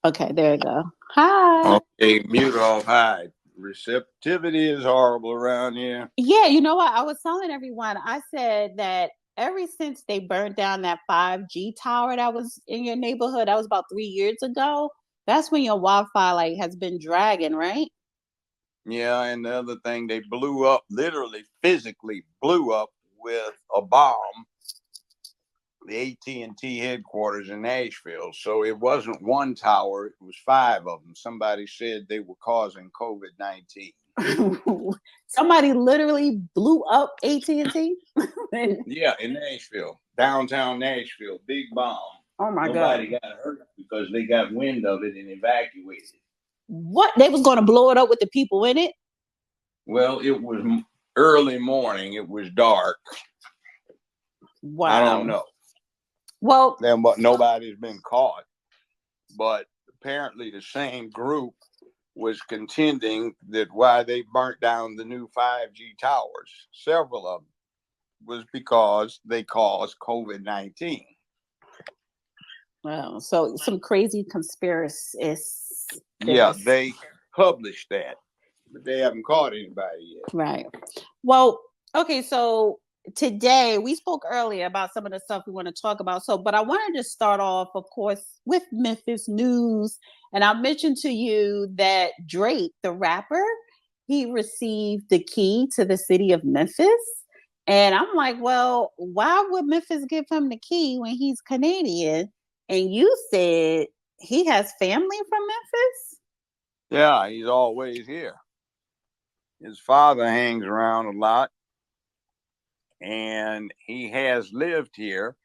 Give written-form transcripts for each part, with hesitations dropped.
Okay, there you go. Hi. Okay, mute off. Hi. Receptivity is horrible around here. Yeah, you know what? I was telling everyone, I said that ever since they burned down that 5G tower that was in your neighborhood, that was about 3 years ago. That's when your Wi-Fi like has been dragging, right? Yeah, and the other thing, they blew up, literally, physically blew up with a bomb the AT&T headquarters in Nashville. So it wasn't one tower; it was five of them. Somebody said they were causing COVID-19. Somebody literally blew up AT&T. Yeah, in Nashville, downtown Nashville, big bomb. Oh my god. Nobody got hurt because they got wind of it and evacuated. What? They was going to blow it up with the people in it? Well, it was early morning. It was dark. I don't Wow. know. Well, Then, but nobody's been caught. But apparently, the same group was contending that why they burnt down the new 5G towers, several of them, was because they caused COVID-19. wow. So some crazy conspiracists. Yeah, they published that, but they haven't caught anybody yet. Right. Well, okay, so today we spoke earlier about some of the stuff we want to talk about. So, but I wanted to start off, of course, with Memphis news. And I mentioned to you that Drake, the rapper, he received the key to the city of Memphis. And I'm like, well, why would Memphis give him the key when he's Canadian? And you said he has family from Memphis? Yeah, he's always here. His father hangs around a lot, and he has lived here.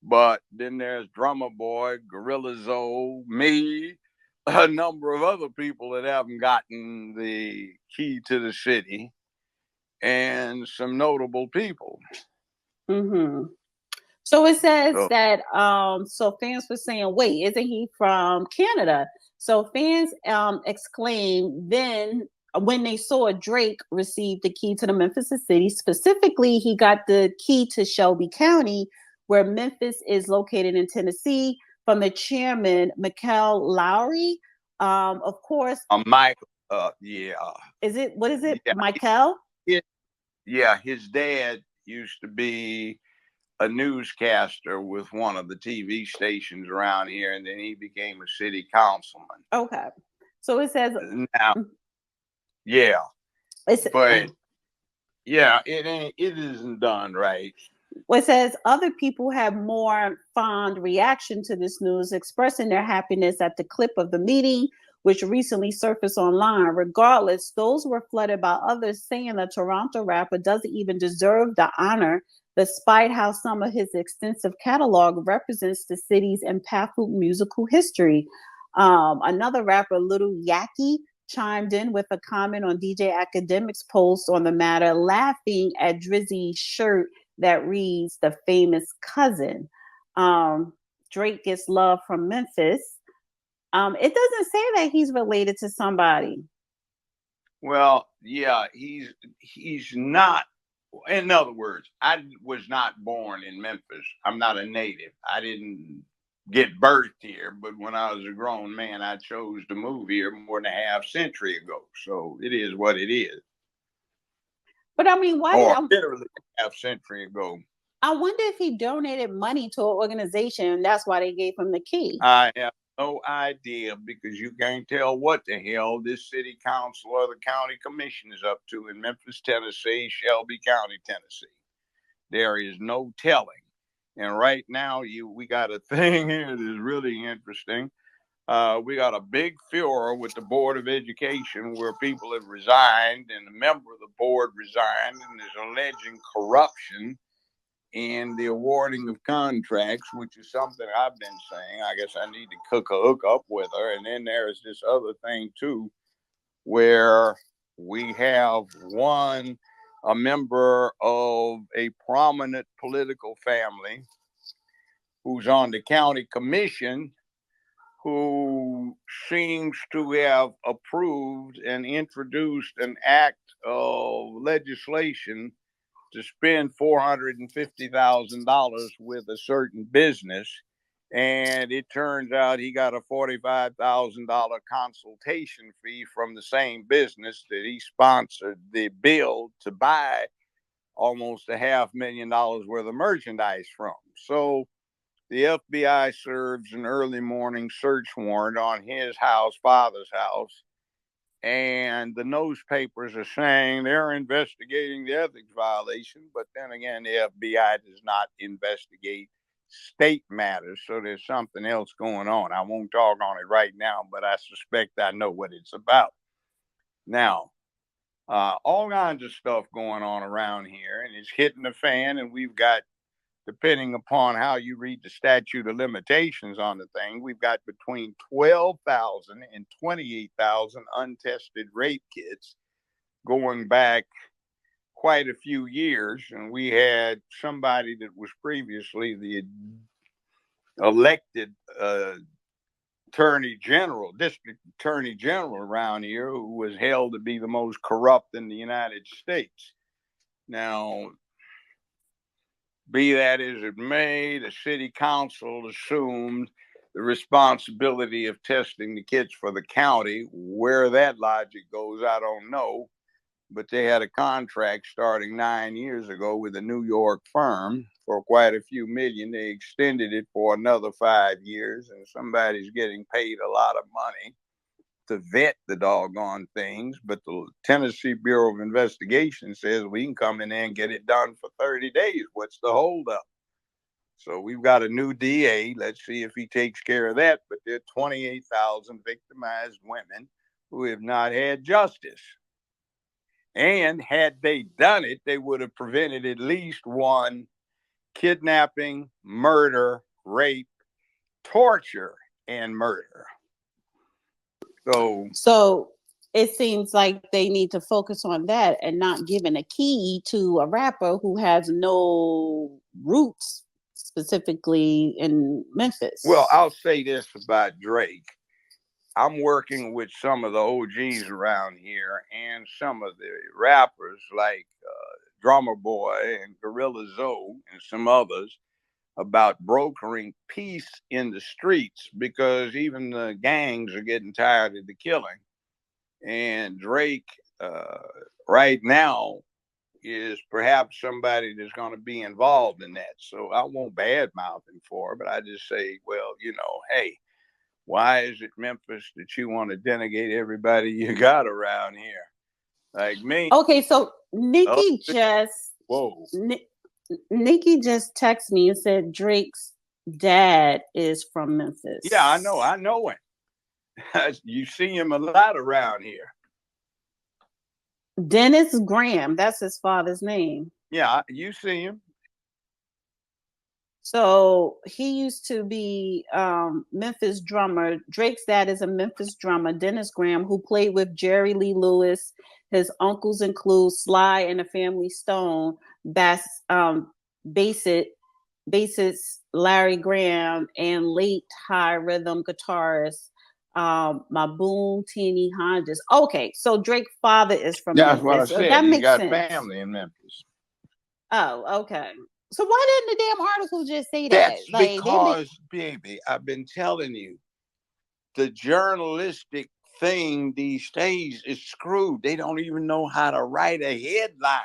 But then there's Drummer Boy, Gorilla Zoe, me, a number of other people that haven't gotten the key to the city, and some notable people. Mm-hmm. So it says So, that so fans were saying, wait, isn't he from Canada? So fans exclaimed then when they saw Drake receive the key to the Memphis city. Specifically, he got the key to Shelby County, where Memphis is located in Tennessee, from the chairman, Michael Lowry. Of course, Michael, yeah. is it, what is it, Yeah, Michael? yeah, his dad used to be a newscaster with one of the TV stations around here, and then he became a city councilman. Okay. So it says, Now, yeah, it's, but yeah, it isn't done right. well, it says other people have more fond reaction to this news, expressing their happiness at the clip of the meeting, which recently surfaced online. Regardless, those were flooded by others saying the Toronto rapper doesn't even deserve the honor, despite how some of his extensive catalog represents the city's impactful musical history. Another rapper, Little Yaki, chimed in with a comment on DJ Academic's post on the matter, laughing at Drizzy's shirt that reads "The Famous Cousin." Um, Drake gets love from Memphis. It doesn't say that he's related to somebody. Well, yeah, he's not. In other words, I was not born in Memphis. I'm not a native. I didn't get birthed here, but when I was a grown man, I chose to move here more than a half century ago. So it is what it is. But I mean, why did Or literally a half century ago. I wonder if he donated money to an organization and that's why they gave him the key. I have no idea because you can't tell what the hell this city council or the county commission is up to in Memphis, Tennessee, Shelby County, Tennessee. There is no telling. And right now, we got a thing here that is really interesting. We got a big furor with the Board of Education where people have resigned and a member of the board resigned and is alleging corruption in the awarding of contracts, which is something I've been saying. I guess I need to hook up with her. And then there's this other thing, too, where we have a member of a prominent political family who's on the county commission who seems to have approved and introduced an act of legislation to spend $450,000 with a certain business And it turns out he got a $45,000 consultation fee from the same business that he sponsored the bill to buy almost $500,000 worth of merchandise from. So the FBI serves an early morning search warrant on his house, father's house, and the newspapers are saying they're investigating the ethics violation. But then again, the FBI does not investigate state matters, so there's something else going on. I won't talk on it right now, but I suspect I know what it's about. Now, all kinds of stuff going on around here, and it's hitting the fan, and we've got, depending upon how you read the statute of limitations on the thing, we've got between 12,000 and 28,000 untested rape kits going back quite a few years. And we had somebody that was previously the elected attorney general, district attorney general around here, who was held to be the most corrupt in the United States. Now, be that as it may, the city council assumed the responsibility of testing the kids for the county. Where that logic goes, I don't know. But they had a contract starting 9 years ago with a New York firm for quite a few million. They extended it for another 5 years, and somebody's getting paid a lot of money to vet the doggone things. But the Tennessee Bureau of Investigation says we can come in there and get it done for 30 days. What's the holdup? So we've got a new DA. Let's see if he takes care of that. But there are 28,000 victimized women who have not had justice. And had they done it, they would have prevented at least one kidnapping, murder, rape, torture, and murder. So it seems like they need to focus on that and not giving a key to a rapper who has no roots specifically in Memphis. Well, I'll say this about Drake. I'm working with some of the OGs around here and some of the rappers like Drummer Boy and Gorilla Zoe and some others about brokering peace in the streets, because even the gangs are getting tired of the killing. And Drake right now is perhaps somebody that's going to be involved in that. So I won't badmouth him for it, but I just say, well, hey, why is it, Memphis, that you want to denigate everybody you got around here? Like me. Okay, so Nikki Nikki just texted me and said Drake's dad is from Memphis. Yeah, I know him. You see him a lot around here. Dennis Graham, that's his father's name. Yeah, you see him. So he used to be Memphis drummer. Drake's dad is a Memphis drummer, Dennis Graham, who played with Jerry Lee Lewis. His uncles include Sly and the Family Stone, bassist Larry Graham, and late high rhythm guitarist Maboon Teeny Hodges. Okay, so Drake's father is from Memphis. That's what I said. That he makes got sense. Family in Memphis. Oh, okay. So why didn't the damn article just say that? That's because, baby, I've been telling you, the journalistic thing these days is screwed. They don't even know how to write a headline.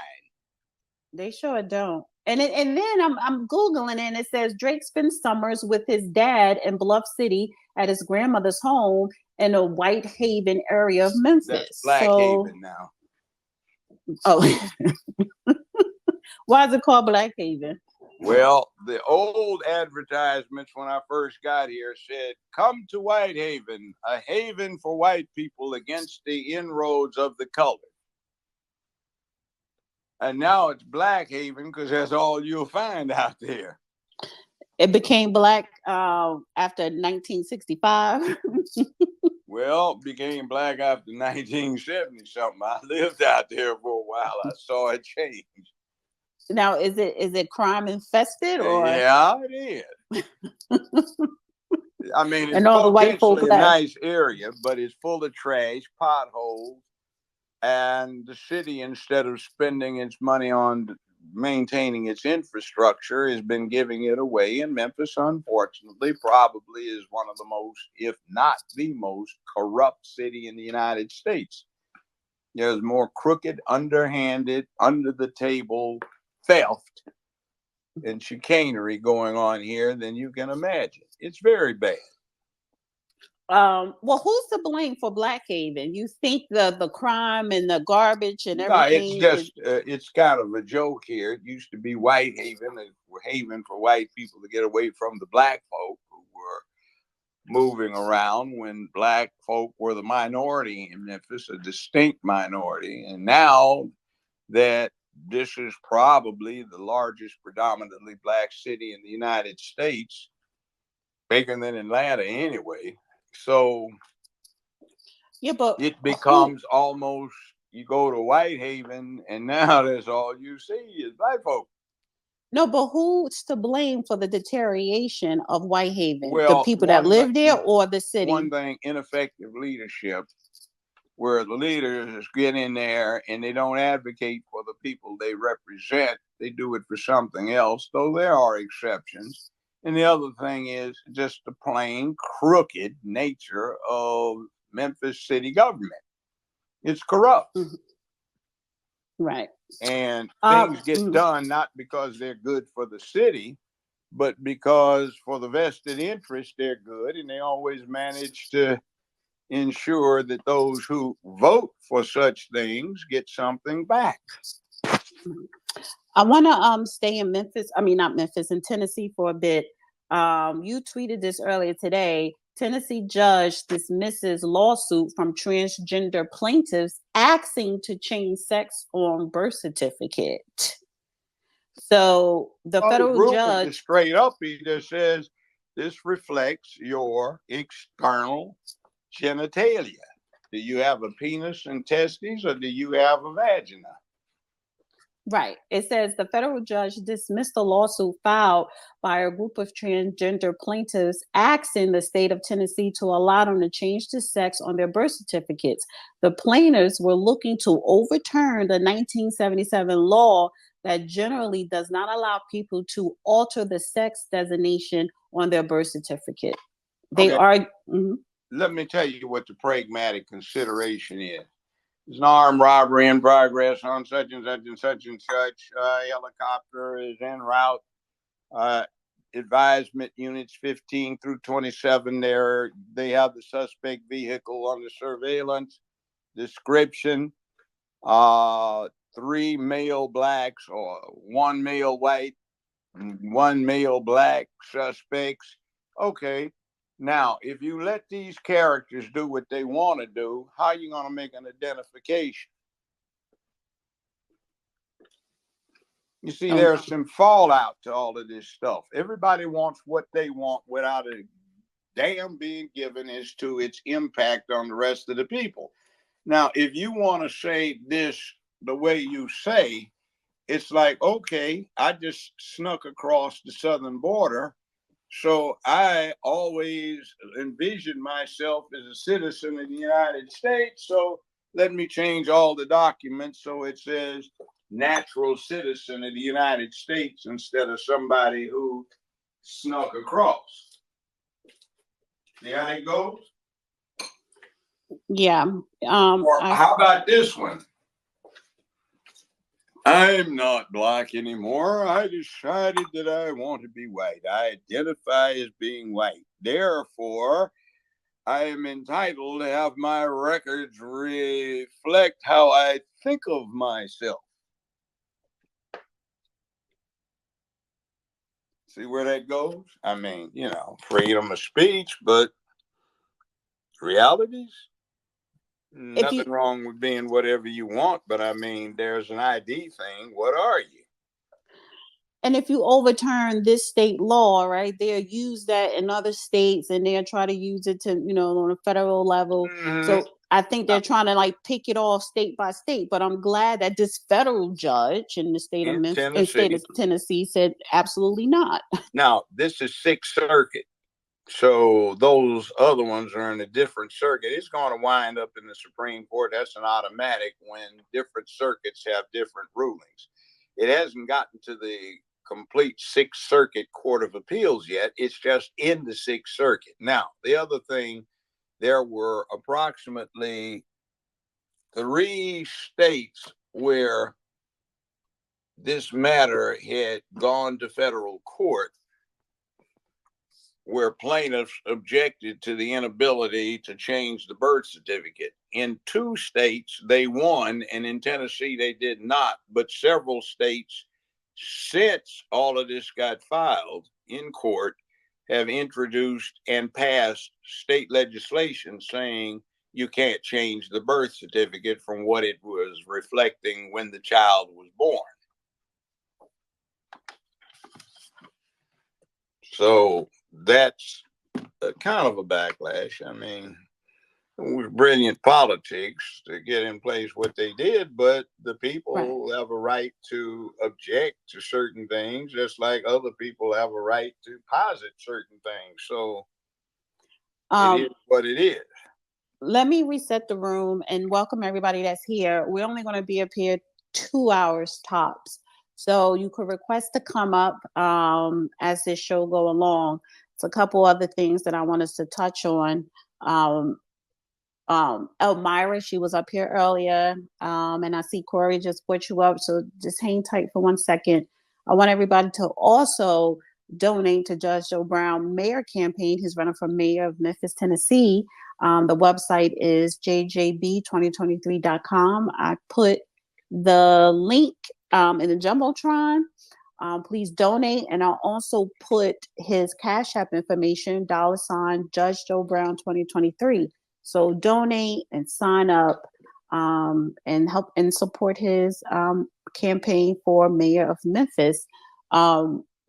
They sure don't. And then I'm Googling it, and it says Drake spends summers with his dad in Bluff City at his grandmother's home in a White Haven area of Memphis. That's Black Haven now. Oh. Why is it called Black Haven? Well, the old advertisements when I first got here said, "Come to White Haven, a haven for white people against the inroads of the colored." And now it's Black Haven because that's all you'll find out there. It became black after 1965. Well, it became black after 1970 something. I lived out there for a while. I saw it change. Now, is it crime infested or? Yeah, it is. I mean, it's all the white folk a nice area, but it's full of trash, potholes, and the city, instead of spending its money on maintaining its infrastructure has been giving it away. And Memphis, unfortunately, probably is one of the most, if not the most, corrupt city in the United States. There's more crooked, underhanded, under the table theft and chicanery going on here than you can imagine. It's very bad. Well, who's to blame for Blackhaven? You think the crime and the garbage and everything? It's just it's kind of a joke here. It used to be Whitehaven, a haven for white people to get away from the black folk who were moving around when black folk were the minority in Memphis, a distinct minority. And now that this is probably the largest predominantly black city in the United States, bigger than Atlanta anyway. So yeah, but it becomes almost, you go to Whitehaven and now that's all you see is black folk. No, but who's to blame for the deterioration of Whitehaven? Well, the people that live there or the city? One thing, ineffective leadership, where the leaders get in there and they don't advocate for the people they represent. They do it for something else, though there are exceptions. And the other thing is just the plain crooked nature of Memphis city government. It's corrupt. Mm-hmm. Right. And things get done not because they're good for the city, but because for the vested interest, they're good. And they always manage to ensure that those who vote for such things get something back. I want to stay in Memphis. I mean, not Memphis, in Tennessee for a bit. You tweeted this earlier today. Tennessee judge dismisses lawsuit from transgender plaintiffs asking to change sex on birth certificate. So the federal judge, straight up, he just says this reflects your external genitalia. Do you have a penis and testes, or do you have a vagina? Right. It says the federal judge dismissed the lawsuit filed by a group of transgender plaintiffs asking the state of Tennessee to allow them to change the sex on their birth certificates. The plaintiffs were looking to overturn the 1977 law that generally does not allow people to alter the sex designation on their birth certificate. They are. Mm-hmm. Let me tell you what the pragmatic consideration is. There's an armed robbery in progress on such and such and such and such. Helicopter is en route. Advisement units 15 through 27 there. They have the suspect vehicle under surveillance. Description: 3 male blacks or 1 male white, 1 male black suspects. Okay. Now, if you let these characters do what they want to do, how are you going to make an identification? You see, there's some fallout to all of this stuff. Everybody wants what they want without a damn being given as to its impact on the rest of the people. Now, if you want to say this the way you say, it's like, okay, I just snuck across the southern border. So I always envisioned myself as a citizen of the United States. So let me change all the documents so it says natural citizen of the United States instead of somebody who snuck across. See how that goes? Yeah. Or how about this one? I'm not black anymore. I decided that I want to be white. I identify as being white. Therefore, I am entitled to have my records reflect how I think of myself. See where that goes? I mean, freedom of speech, but realities? Nothing wrong with being whatever you want, but I mean, there's an ID thing. What are you? And if you overturn this state law, right, they'll use that in other states and they'll try to use it to, on a federal level. Mm-hmm. So I think they're trying to pick it off state by state. But I'm glad that this federal judge in the state of Memphis, in state of Tennessee, said absolutely not. Now, this is Sixth Circuit. So those other ones are in a different circuit. It's going to wind up in the Supreme Court. That's an automatic when different circuits have different rulings. It hasn't gotten to the complete Sixth Circuit Court of Appeals yet. It's just in the Sixth Circuit. Now, the other thing, there were approximately 3 states where this matter had gone to federal court, where plaintiffs objected to the inability to change the birth certificate. In 2 states, they won, and in Tennessee, they did not. But several states, since all of this got filed in court, have introduced and passed state legislation saying you can't change the birth certificate from what it was reflecting when the child was born. So that's kind of a backlash. I mean, it was brilliant politics to get in place what they did, but the people have a right to object to certain things, just like other people have a right to posit certain things. So it is what it is. Let me reset the room and welcome everybody that's here. We're only going to be up here 2 hours tops. So you could request to come up as this show go along. It's a couple other things that I want us to touch on. Elmira, she was up here earlier, and I see Corey just put you up, so just hang tight for 1 second. I want everybody to also donate to Judge Joe Brown mayor campaign. He's running for mayor of Memphis, Tennessee. The website is jjb2023.com. I put the link in the Jumbotron. Please donate, and I'll also put his Cash App information, $ Judge Joe Brown 2023. So donate and sign up and help and support his campaign for mayor of Memphis.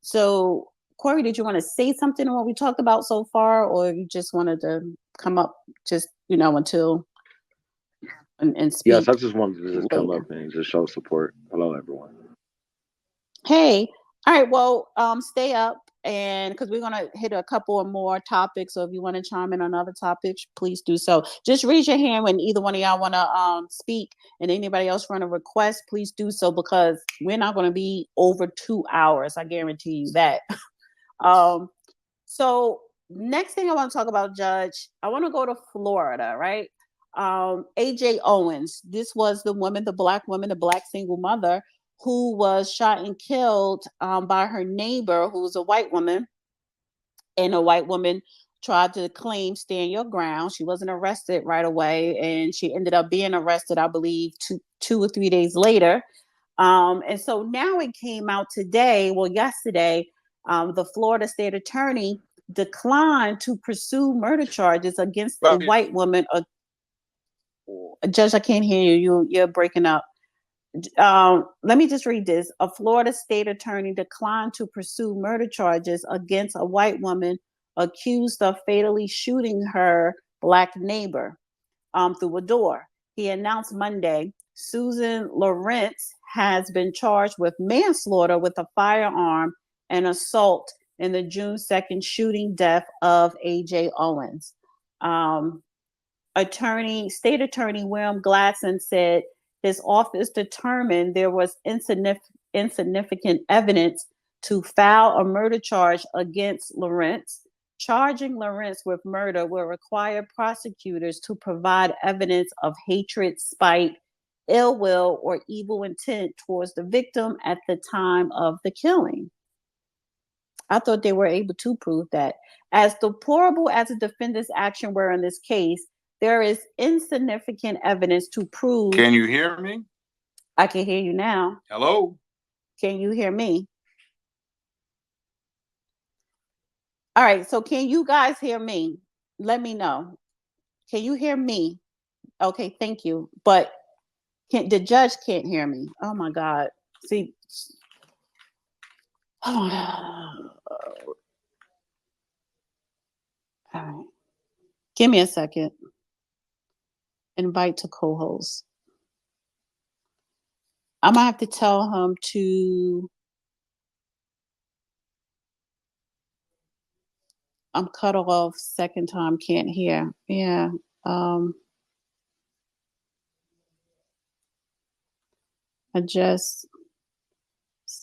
So, Corey, did you want to say something on what we talked about so far, or you just wanted to come up just, until and speak? Yes, I just wanted to just come up and just show support. Hello, everyone. Hey, all right, well, stay up, and because we're going to hit a couple of more topics, so if you want to chime in on other topics, please do so. Just raise your hand when either one of y'all want to speak, and anybody else want a request, please do so, because we're not going to be over 2 hours, I guarantee you that. So next thing I want to talk about, Judge, I want to go to Florida, right? AJ Owens, this was the woman, the black woman, the black single mother who was shot and killed by her neighbor, who was a white woman. And a white woman tried to claim stand your ground. She wasn't arrested right away, and she ended up being arrested, I believe, two or 3 days later. And so now it came out today, yesterday, the Florida state attorney declined to pursue murder charges against a white woman. Judge, I can't hear you. You're breaking up. Let me just read this. A Florida state attorney declined to pursue murder charges against a white woman accused of fatally shooting her black neighbor through a door. He announced Monday Susan Lawrence has been charged with manslaughter with a firearm and assault in the June 2nd shooting death of AJ Owens. State Attorney William Gladson said his office determined there was insignificant evidence to file a murder charge against Lawrence. Charging Lawrence with murder will require prosecutors to provide evidence of hatred, spite, ill will, or evil intent towards the victim at the time of the killing. I thought they were able to prove that. As deplorable as the defendant's action were in this case, there is insignificant evidence to prove. Can you hear me? I can hear you now. Hello? Can you hear me? All right, so can you guys hear me? Let me know. Can you hear me? Okay, thank you. But the judge can't hear me. Oh my God. See. All right. Give me a second. Invite to co-host. I might have to tell him to. I'm cut off second time, can't hear. Yeah. I just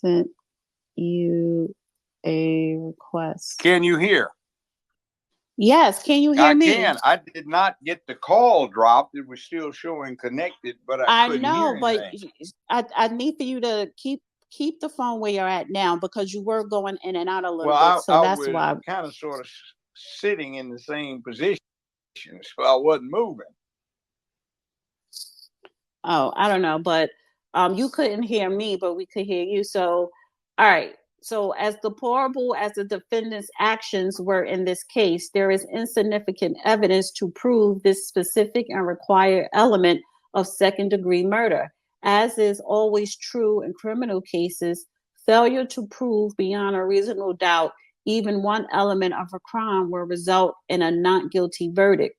sent you a request. Can you hear? Yes, can you hear I me? can. I did not get the call dropped. It was still showing connected, but I couldn't know, hear but anything. I need for you to keep the phone where you're at now, because you were going in and out a little Well, bit. So I that's was why. kind of sort of sitting in the same position, so I wasn't moving. Oh, I don't know, but you couldn't hear me, but we could hear you. So, all right. So, as deplorable as the defendant's actions were in this case, there is insignificant evidence to prove this specific and required element of second-degree murder. As is always true in criminal cases, failure to prove beyond a reasonable doubt even one element of a crime will result in a not guilty verdict.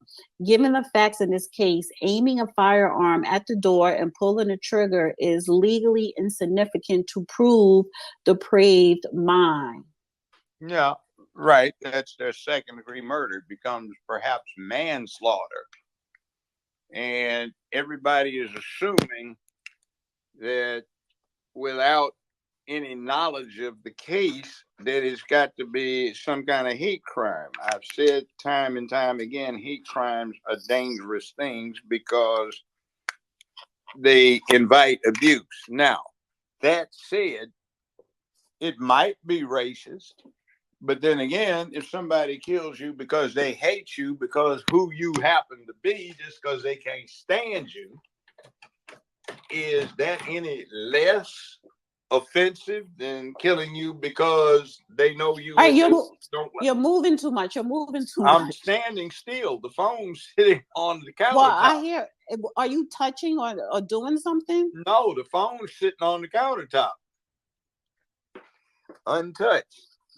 Given the facts in this case, aiming a firearm at the door and pulling the trigger is legally insignificant to prove depraved mind. Yeah, right. That's their second degree murder. It becomes perhaps manslaughter. And everybody is assuming that without any knowledge of the case, that it's got to be some kind of hate crime. I've said time and time again, hate crimes are dangerous things because they invite abuse. Now, that said, it might be racist, but then again, if somebody kills you because they hate you because who you happen to be, just because they can't stand you, is that any less offensive than killing you because they know you All right, don't you're moving too much. You're moving too I'm much. standing still. The phone's sitting on the countertop. Well, I hear. Are you touching or doing something? No, the phone's sitting on the countertop, untouched.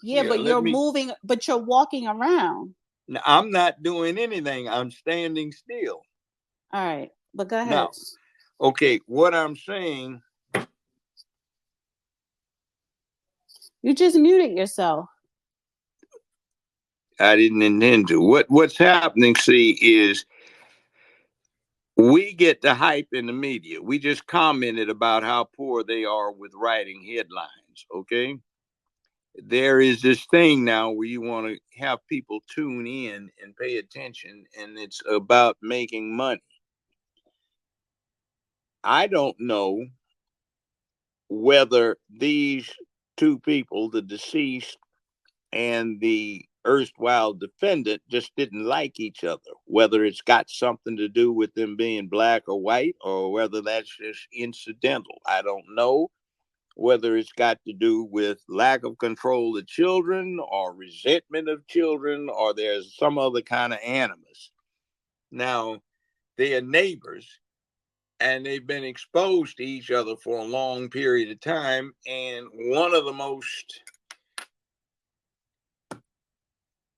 Yeah, but you're moving, but you're walking around. Now, I'm not doing anything. I'm standing still. All right, but go ahead. Now, okay, what I'm saying. You just muted yourself. I didn't intend to. What's happening, see, is we get the hype in the media. We just commented about how poor they are with writing headlines, okay? There is this thing now where you want to have people tune in and pay attention, and it's about making money. I don't know whether these two people, the deceased and the erstwhile defendant, just didn't like each other, whether it's got something to do with them being black or white, or whether that's just incidental. I don't know whether it's got to do with lack of control of children or resentment of children, or there's some other kind of animus. Now, they are neighbors, and they've been exposed to each other for a long period of time, and one of the most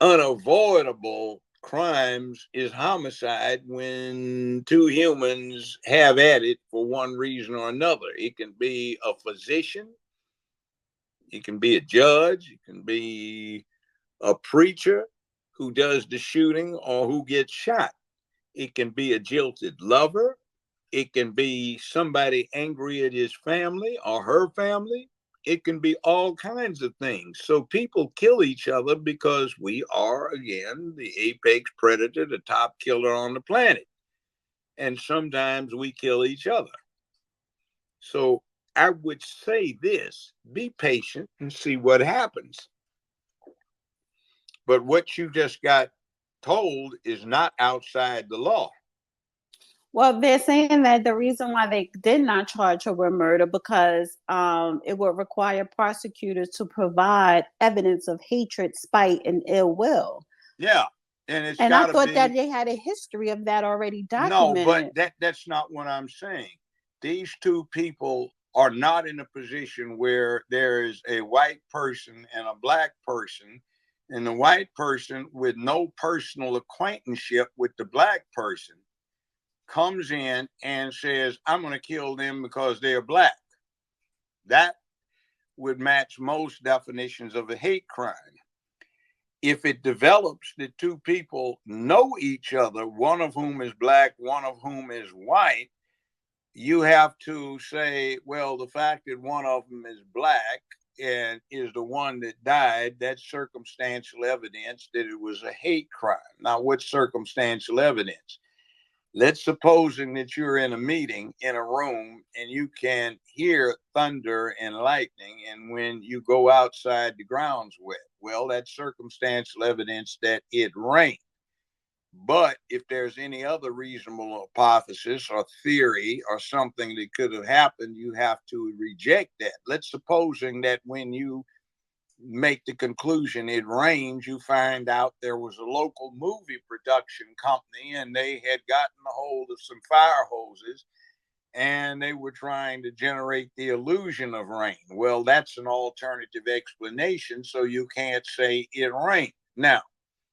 unavoidable crimes is homicide, when two humans have at it for one reason or another. It can be a physician, it can be a judge, it can be a preacher who does the shooting or who gets shot. It can be a jilted lover. It can be somebody angry at his family or her family. It can be all kinds of things. So people kill each other because we are, again, the apex predator, the top killer on the planet. And sometimes we kill each other. So I would say this: be patient and see what happens. But what you just got told is not outside the law. Well, they're saying that the reason why they did not charge her with murder because it would require prosecutors to provide evidence of hatred, spite, and ill will. Yeah, and I thought that they had a history of that already documented. No, but that's not what I'm saying. These two people are not in a position where there is a white person and a black person, and the white person with no personal acquaintanceship with the black person comes in and says, I'm going to kill them because they're black. That would match most definitions of a hate crime. If it develops that two people know each other, one of whom is black, one of whom is white, you have to say, well, the fact that one of them is black and is the one that died, that's circumstantial evidence that it was a hate crime. Now, what's circumstantial evidence? Let's supposing that you're in a meeting in a room and you can hear thunder and lightning, and when you go outside, the ground's wet. Well, that's circumstantial evidence that it rained. But if there's any other reasonable hypothesis or theory or something that could have happened, you have to reject that. Let's supposing that when you make the conclusion it rains, you find out there was a local movie production company and they had gotten a hold of some fire hoses and they were trying to generate the illusion of rain. Well, that's an alternative explanation, so you can't say it rained. Now,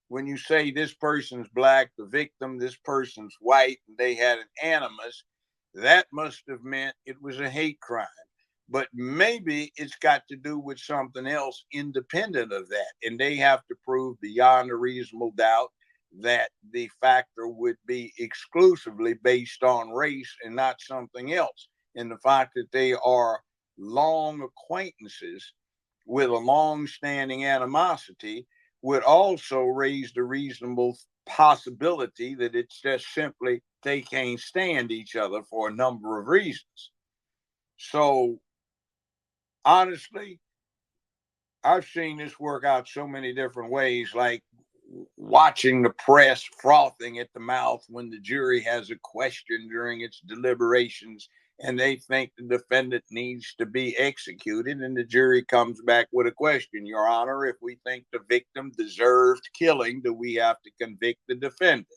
when you say this person's black, the victim, this person's white, and they had an animus, that must have meant it was a hate crime. But maybe it's got to do with something else independent of that. And they have to prove beyond a reasonable doubt that the factor would be exclusively based on race and not something else. And the fact that they are long acquaintances with a long-standing animosity would also raise the reasonable possibility that it's just simply they can't stand each other for a number of reasons. So honestly, I've seen this work out so many different ways, like watching the press frothing at the mouth when the jury has a question during its deliberations and they think the defendant needs to be executed, and the jury comes back with a question. Your Honor, if we think the victim deserved killing, do we have to convict the defendant?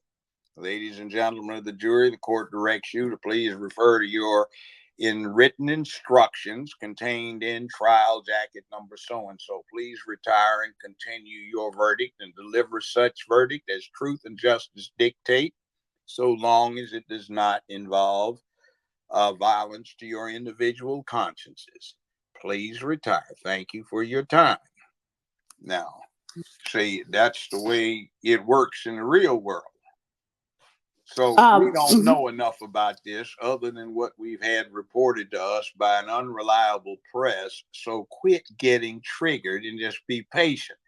Ladies and gentlemen of the jury, the court directs you to please refer to your written instructions contained in trial jacket number so-and-so. Please retire and continue your verdict and deliver such verdict as truth and justice dictate, so long as it does not involve violence to your individual consciences. Please retire. Thank you for your time. Now, see, that's the way it works in the real world. So we don't know enough about this other than what we've had reported to us by an unreliable press. So quit getting triggered and just be patient.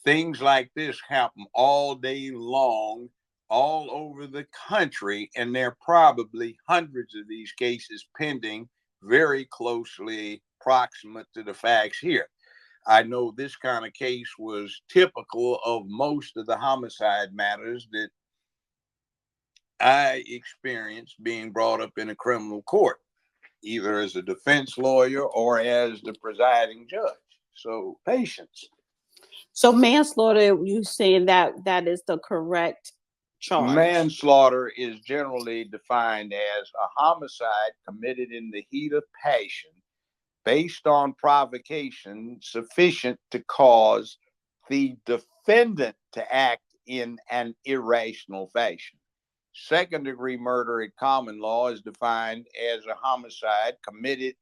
Things like this happen all day long, all over the country, and there are probably hundreds of these cases pending, very closely proximate to the facts here. I know this kind of case was typical of most of the homicide matters that I experienced being brought up in a criminal court, either as a defense lawyer or as the presiding judge. So patience. So manslaughter, you saying that is the correct charge? Manslaughter is generally defined as a homicide committed in the heat of passion based on provocation sufficient to cause the defendant to act in an irrational fashion. Second-degree murder in common law is defined as a homicide committed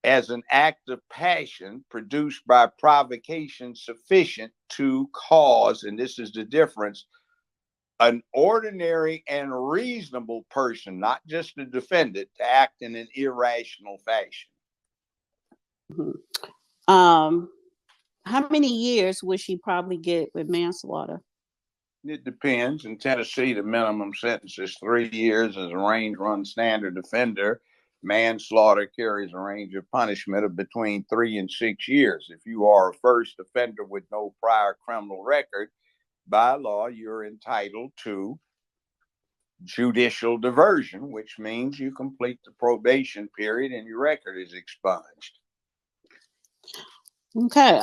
as an act of passion produced by provocation sufficient to cause, and this is the difference, an ordinary and reasonable person, not just the defendant, to act in an irrational fashion. How many years would she probably get with manslaughter? It depends. In Tennessee, the minimum sentence is 3 years as a range run standard offender. Manslaughter carries a range of punishment of between 3 and 6 years. If you are a first offender with no prior criminal record, by law, you're entitled to judicial diversion, which means you complete the probation period and your record is expunged. Okay.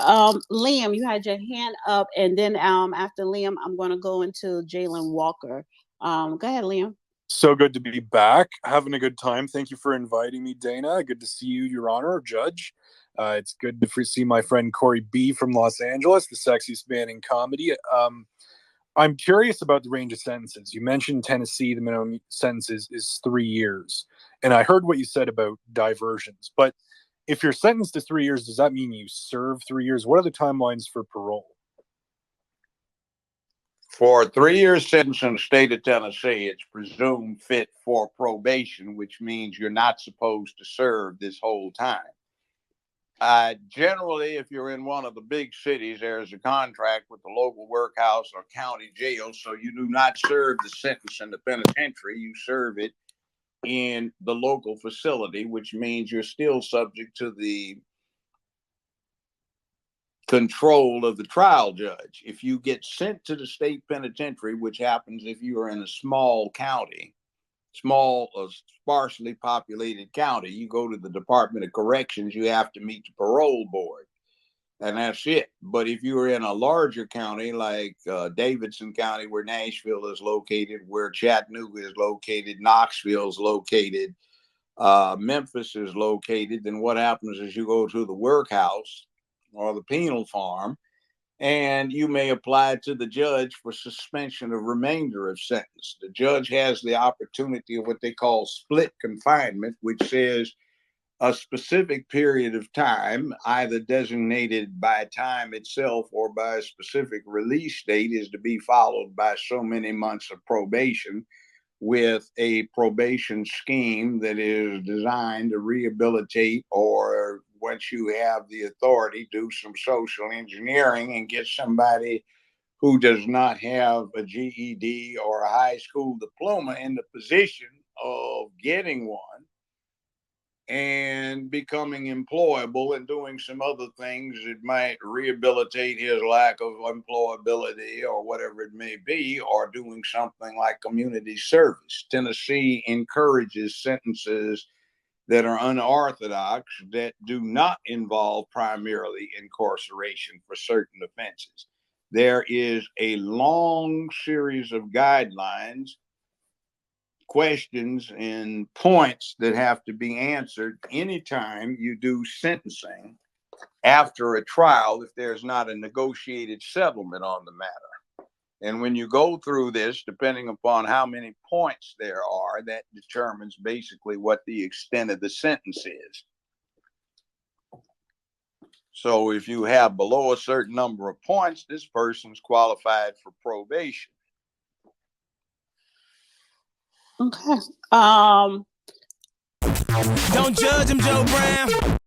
Liam, you had your hand up, and then after Liam, I'm going to go into Jalen Walker. Go ahead, Liam. So good to be back. Having a good time. Thank you for inviting me, Dana. Good to see you, Your Honor, Judge. It's good to see my friend Corey B. from Los Angeles, the sexiest man in comedy. I'm curious about the range of sentences. You mentioned Tennessee, the minimum sentence is 3 years. And I heard what you said about diversions. But if you're sentenced to 3 years, does that mean you serve 3 years? What are the timelines for parole? For a 3-year sentence in the state of Tennessee, it's presumed fit for probation, which means you're not supposed to serve this whole time. Generally, if you're in one of the big cities, there's a contract with the local workhouse or county jail, so you do not serve the sentence in the penitentiary. You serve it in the local facility, which means you're still subject to the control of the trial judge. If you get sent to the state penitentiary, which happens if you are in a small county, sparsely populated county, you go to the Department of Corrections, you have to meet the parole board, and that's it. But if you are in a larger county like Davidson County, where Nashville is located, where Chattanooga is located, Knoxville is located, Memphis is located, then what happens is you go to the workhouse or the penal farm, and you may apply to the judge for suspension of remainder of sentence. The judge has the opportunity of what they call split confinement, which says a specific period of time, either designated by time itself or by a specific release date, is to be followed by so many months of probation, with a probation scheme that is designed to rehabilitate, or once you have the authority, do some social engineering and get somebody who does not have a GED or a high school diploma in the position of getting one and becoming employable and doing some other things that might rehabilitate his lack of employability or whatever it may be, or doing something like community service. Tennessee encourages sentences that are unorthodox, that do not involve primarily incarceration for certain offenses. There is a long series of guidelines, questions, and points that have to be answered anytime you do sentencing after a trial, if there's not a negotiated settlement on the matter. And when you go through this, depending upon how many points there are, that determines basically what the extent of the sentence is. So if you have below a certain number of points, this person's qualified for probation. Okay. Don't judge him, Joe Brown.